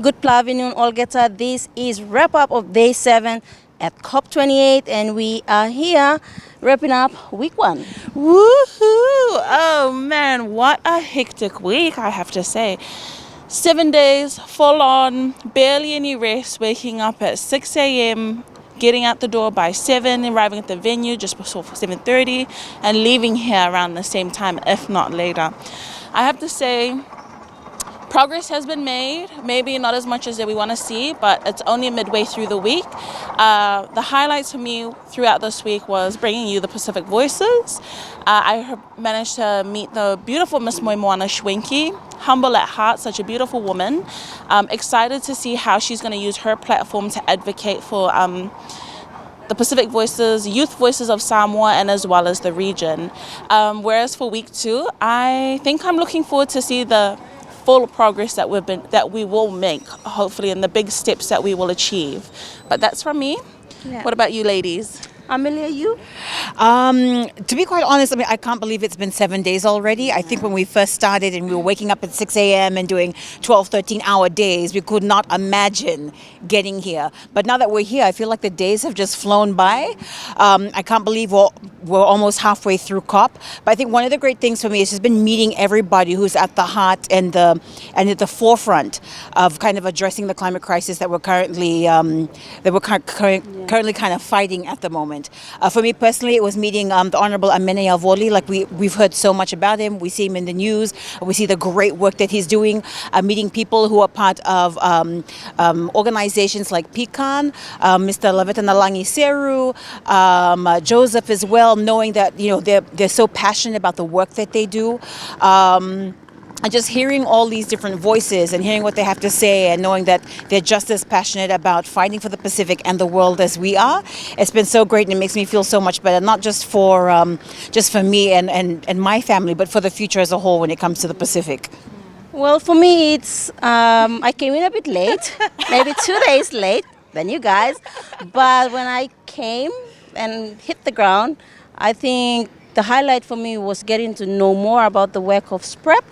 Good afternoon, Olgeta. This is wrap up of day 7 at COP28, and we are here wrapping up week 1. Woohoo! Oh man, what a hectic week, I have to say. 7 days, full on, barely any rest, waking up at 6 a.m., getting out the door by 7, arriving at the venue just before 7:30, and leaving here around the same time, if not later. I have to say, progress has been made, maybe not as much as that we want to see, but it's only midway through the week. The highlights for me throughout this week was bringing you the Pacific Voices. I managed to meet the beautiful Miss Moimoana Schwenke, humble at heart, such a beautiful woman. Excited to see how she's going to use her platform to advocate for the Pacific Voices, youth voices of Samoa, and as well as the region. Whereas for week 2, I think I'm looking forward to see the full progress that we will make, hopefully, and the big steps that we will achieve. But that's from me. Yeah. What about you, ladies? Amelia, you? To be quite honest, I can't believe it's been 7 days already. I think when we first started and we were waking up at 6 a.m. and doing 12, 13-hour days, we could not imagine getting here. But now that we're here, I feel like the days have just flown by. I can't believe we're almost halfway through COP. But I think one of the great things for me has just been meeting everybody who's at the heart and at the forefront of kind of addressing the climate crisis that we're currently currently kind of fighting at the moment. For me personally, it was meeting the Honorable Amelia. Like we've heard so much about him. We see him in the news. We see the great work that he's doing. Meeting people who are part of organizations like Pecan, Mr. Lavetanalangi Seru, Joseph as well, knowing that they're so passionate about the work that they do. And just hearing all these different voices and hearing what they have to say and knowing that they're just as passionate about fighting for the Pacific and the world as we are, it's been so great, and it makes me feel so much better, not just for me and my family, but for the future as a whole when it comes to the Pacific. Well, for me, it's I came in a bit late, maybe 2 days late than you guys, but when I came and hit the ground, I think the highlight for me was getting to know more about the work of SPREP.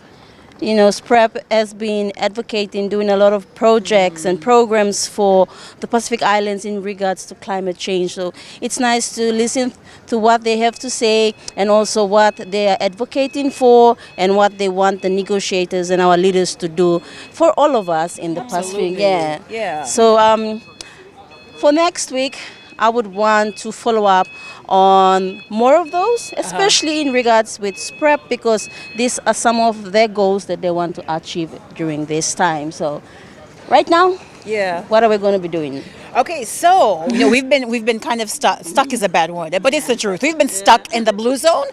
SPREP has been advocating, doing a lot of projects and programs for the Pacific Islands in regards to climate change. So it's nice to listen to what they have to say and also what they are advocating for and what they want the negotiators and our leaders to do for all of us in the Pacific. Yeah. So for next week, I would want to follow up on more of those, especially in regards with SPREP, because these are some of their goals that they want to achieve during this time. So right now, what are we going to be doing? Okay, so we've been kind of stuck is a bad word, but it's the truth. We've been stuck in the blue zone.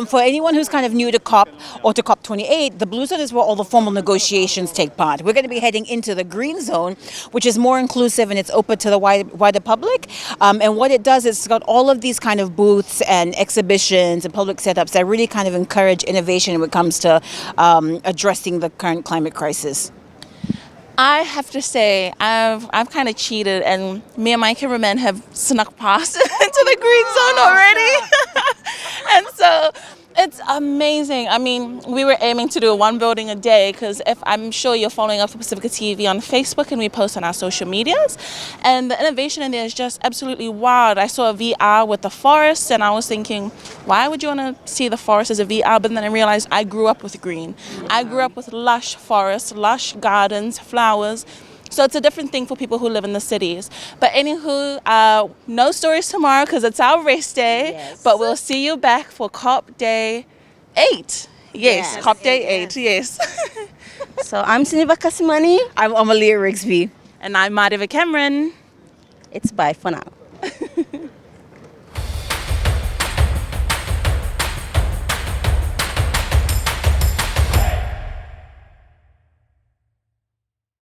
For anyone who's kind of new to COP or to COP28, the blue zone is where all the formal negotiations take part. We're going to be heading into the green zone, which is more inclusive and it's open to the wider public. And what it does is it's got all of these kind of booths and exhibitions and public setups that really kind of encourage innovation when it comes to addressing the current climate crisis. I have to say, I've kind of cheated, and me and my cameraman have snuck past into the green zone already. And so it's amazing. I mean, we were aiming to do one building a day because I'm sure you're following up for Pasifika TV on Facebook, and we post on our social medias. And the innovation in there is just absolutely wild. I saw a VR with the forest, and I was thinking, why would you want to see the forest as a VR? But then I realized I grew up with green. I grew up with lush forests, lush gardens, flowers. So it's a different thing for people who live in the cities. But anywho, no stories tomorrow because it's our rest day. Yes. But we'll see you back for COP Day 8. Yes, COP Day 8, yes. So I'm Sinivar Kasimani. I'm Amelia Rigsby. And I'm Mareva Cameron. It's bye for now.